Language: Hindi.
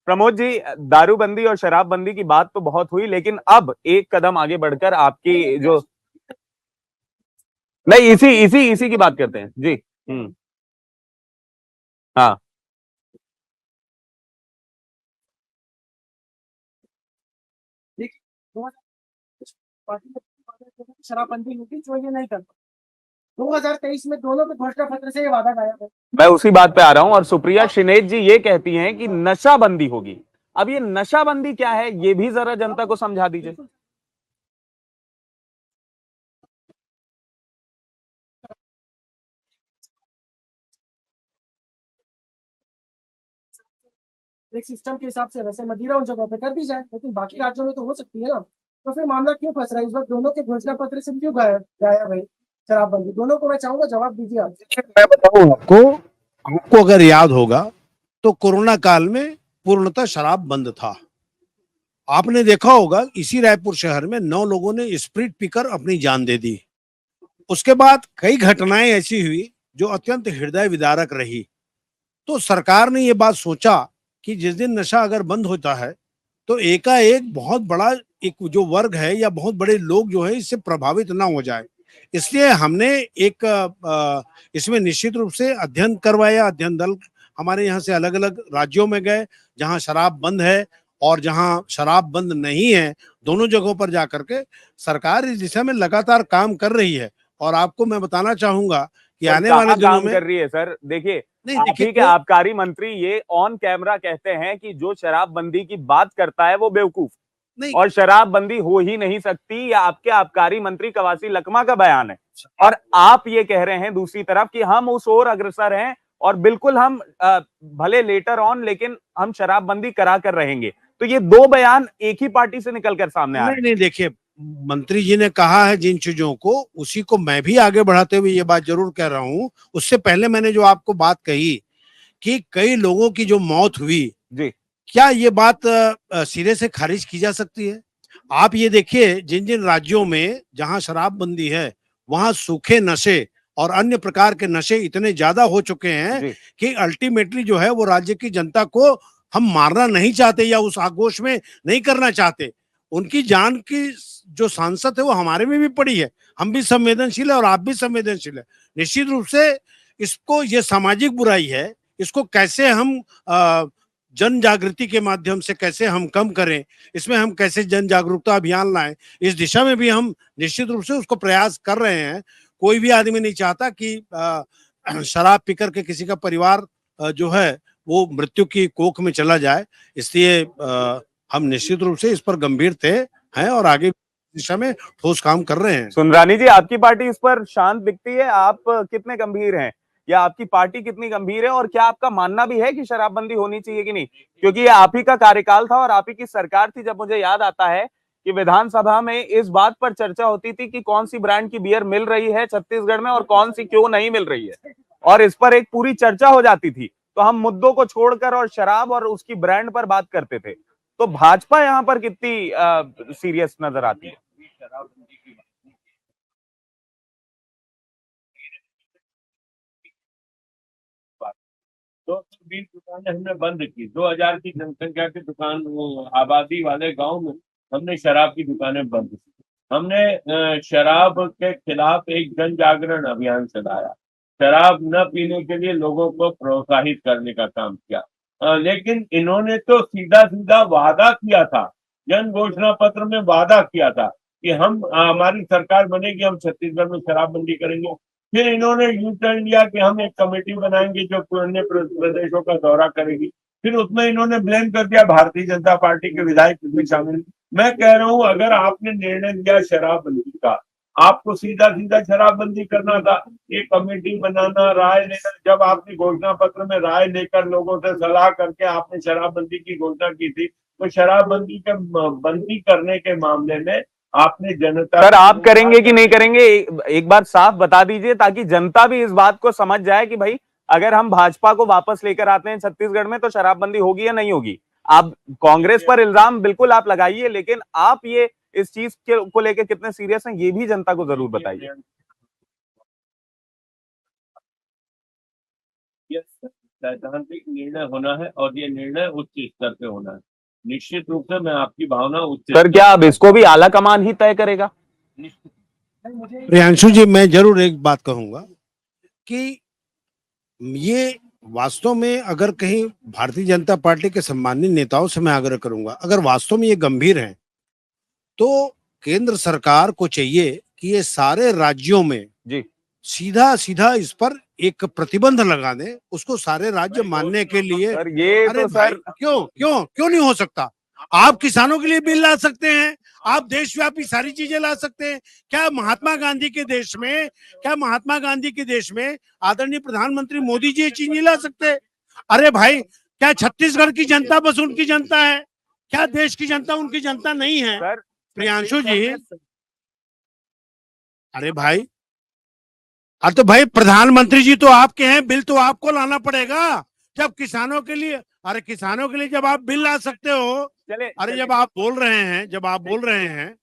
प्रमोद जी, दारूबंदी और शराबबंदी की बात तो बहुत हुई, लेकिन अब एक कदम आगे बढ़कर आपकी जो, नहीं, इसी इसी इसी की बात करते हैं जी। हाँ। शराबबंदी होगी जो ये नहीं करता। 2023 में दोनों के घोषणा पत्र से ये वादा गाया है। मैं उसी बात पे आ रहा हूं, और सुप्रिया शिनेत जी ये कहती हैं कि नशाबंदी होगी। अब ये नशाबंदी क्या है, ये भी जरा जनता को समझा दीजिए। एक सिस्टम के हिसाब से वैसे मदिरा उन जगहों पे कर दी जाए, लेकिन बाकी राज्यों में तो हो सकती है ना। तो फिर मामला क्यों फंस रहा है इस वक्त, दोनों के घोषणा पत्र से क्यों गाया गाया भाई शराबबंदी? दोनों को मैं चाहूंगा जवाब दीजिए आप। मैं बताऊं आपको, आपको अगर याद होगा तो कोरोना काल में पूर्णतः शराब बंद था। आपने देखा होगा इसी रायपुर शहर में 9 लोगों ने स्प्रिट पीकर अपनी जान दे दी। उसके बाद कई घटनाएं ऐसी हुई जो अत्यंत हृदय विदारक रही। तो सरकार ने ये बात सोचा कि जिस दिन नशा अगर बंद होता है तो एकाएक बहुत बड़ा एक जो वर्ग है या बहुत बड़े लोग जो है इससे प्रभावित ना हो जाए, इसलिए हमने एक इसमें निश्चित रूप से अध्ययन करवाया। अध्ययन दल हमारे यहाँ से अलग अलग राज्यों में गए जहाँ शराब बंद है और जहाँ शराब बंद नहीं है, दोनों जगहों पर जाकर के सरकार इस दिशा में लगातार काम कर रही है। और आपको मैं बताना चाहूंगा कि सर, आने वाले कहाँ दिनों काम में, कर रही है सर? देखिए, नहीं आप देखिए, ही के आबकारी मंत्री ये ऑन कैमरा कहते हैं कि जो शराबबंदी की बात करता है वो बेवकूफ, नहीं और शराबबंदी हो ही नहीं सकती। ये आपके आबकारी मंत्री कवासी लखमा का बयान है, और आप ये कह रहे हैं दूसरी तरफ कि हम उस ओर अग्रसर हैं, और बिल्कुल हम भले लेटर ऑन, लेकिन हम शराबबंदी करा कर रहेंगे। तो ये दो बयान एक ही पार्टी से निकलकर सामने आ रहे हैं। नहीं देखिए, मंत्री जी ने कहा है जिन चीजों को, उसी को मैं भी आगे बढ़ाते हुए ये बात जरूर कह रहा हूं। उससे पहले मैंने जो आपको बात कही कि कई लोगों की जो मौत हुई, जी। क्या ये बात सिरे से खारिज की जा सकती है? आप ये देखिए, जिन जिन राज्यों में जहां शराबबंदी है वहां सूखे नशे और अन्य प्रकार के नशे इतने ज्यादा हो चुके हैं जी। कि अल्टीमेटली जो है वो राज्य की जनता को हम मारना नहीं चाहते या उस आगोश में नहीं करना चाहते। उनकी जान की जो सांसत है वो हमारे में भी पड़ी है। हम भी संवेदनशील है और आप भी संवेदनशील है। निश्चित रूप से इसको, ये सामाजिक बुराई है, इसको कैसे हम जन जागृति के माध्यम से कैसे हम कम करें, इसमें हम कैसे जन जागरूकता अभियान लाएं, इस दिशा में भी हम निश्चित रूप से उसको प्रयास कर रहे हैं। कोई भी आदमी नहीं चाहता कि शराब पीकर के किसी का परिवार जो है वो मृत्यु की कोख में चला जाए। इसलिए हम निश्चित रूप से इस पर गंभीर थे हैं और आगे दिशा में ठोस काम कर रहे हैं। सुंदरानी जी, आपकी पार्टी इस पर शांत दिखती है, आप कितने गंभीर हैं, या आपकी पार्टी कितनी गंभीर है, और क्या आपका मानना भी है कि शराबबंदी होनी चाहिए कि नहीं? क्योंकि ये आप ही का कार्यकाल था और आप ही की सरकार थी जब मुझे याद आता है कि विधानसभा में इस बात पर चर्चा होती थी कि कौन सी ब्रांड की बियर मिल रही है छत्तीसगढ़ में और कौन सी क्यों नहीं मिल रही है, और इस पर एक पूरी चर्चा हो जाती थी। तो हम मुद्दों को छोड़कर और शराब और उसकी ब्रांड पर बात करते थे। तो भाजपा यहां पर कितनी सीरियस नजर आती है? तो 20 दुकानें हमने बंद की। 2000 की जनसंख्या की दुकान, वो आबादी वाले गांव में हमने शराब की दुकानें बंद की। हमने शराब के खिलाफ एक जन जागरण अभियान चलाया। शराब न पीने के लिए लोगों को प्रोत्साहित करने का काम किया। लेकिन इन्होंने तो सीधा सीधा वादा किया था, जन घोषणा पत्र में वादा किया था कि हम हमारी सरकार बनेगी, हम छत्तीसगढ़ में शराबबंदी करेंगे। फिर इन्होंने यू टर्न लिया कि हम एक कमेटी बनाएंगे जो अन्य प्रदेशों का दौरा करेगी। फिर उसमें इन्होंने ब्लेम कर दिया भारतीय जनता पार्टी के विधायक भी शामिल। मैं कह रहा हूं, अगर आपने निर्णय लिया शराबबंदी का, आपको सीधा सीधा शराबबंदी करना था। एक कमेटी बनाना, राय लेना, जब आपने घोषणा पत्र में राय लेकर लोगों से सलाह करके आपने शराबबंदी की घोषणा की थी, तो शराबबंदी के बंदी करने के मामले में आपने जनता, सर, आप करेंगे कि नहीं करेंगे, एक बार साफ बता दीजिए, ताकि जनता भी इस बात को समझ जाए कि भाई अगर हम भाजपा को वापस लेकर आते हैं छत्तीसगढ़ में तो शराबबंदी होगी या नहीं होगी। आप कांग्रेस पर इल्जाम बिल्कुल आप लगाइए, लेकिन आप ये इस चीज को लेकर कितने सीरियस हैं ये भी जनता को जरूर बताइए। सैद्धांतिक निर्णय होना है और ये निर्णय उच्च स्तर पे होना है। निश्चित रूप से मैं आपकी भावना उच्च सर स्तर क्या अब पे- इसको भी आला कमान ही तय करेगा? निश्चित नहीं, मुझे प्रियांशु जी, मैं जरूर एक बात कहूंगा कि ये वास्तव में अगर कहीं भारतीय जनता पार्टी के सम्मानित नेताओं से मैं आग्रह करूंगा, अगर वास्तव में ये गंभीर है तो केंद्र सरकार को चाहिए कि ये सारे राज्यों में जी सीधा सीधा इस पर एक प्रतिबंध लगा दे, उसको सारे राज्य मानने के लिए। सर, ये अरे तो भाई, सर क्यों क्यों क्यों नहीं हो सकता? आप किसानों के लिए बिल ला सकते हैं, आप देशव्यापी सारी चीजें ला सकते हैं। क्या महात्मा गांधी के देश में, आदरणीय प्रधानमंत्री मोदी जी ये चीज नहीं ला सकते? अरे भाई, क्या छत्तीसगढ़ की जनता बस उनकी जनता है? क्या देश की जनता उनकी जनता नहीं है? सर प्रियांशु जी, अरे भाई, अब तो भाई प्रधानमंत्री जी तो आपके हैं, बिल तो आपको लाना पड़ेगा। जब किसानों के लिए, अरे किसानों के लिए जब आप बिल ला सकते हो, चले अरे जब आप बोल रहे हैं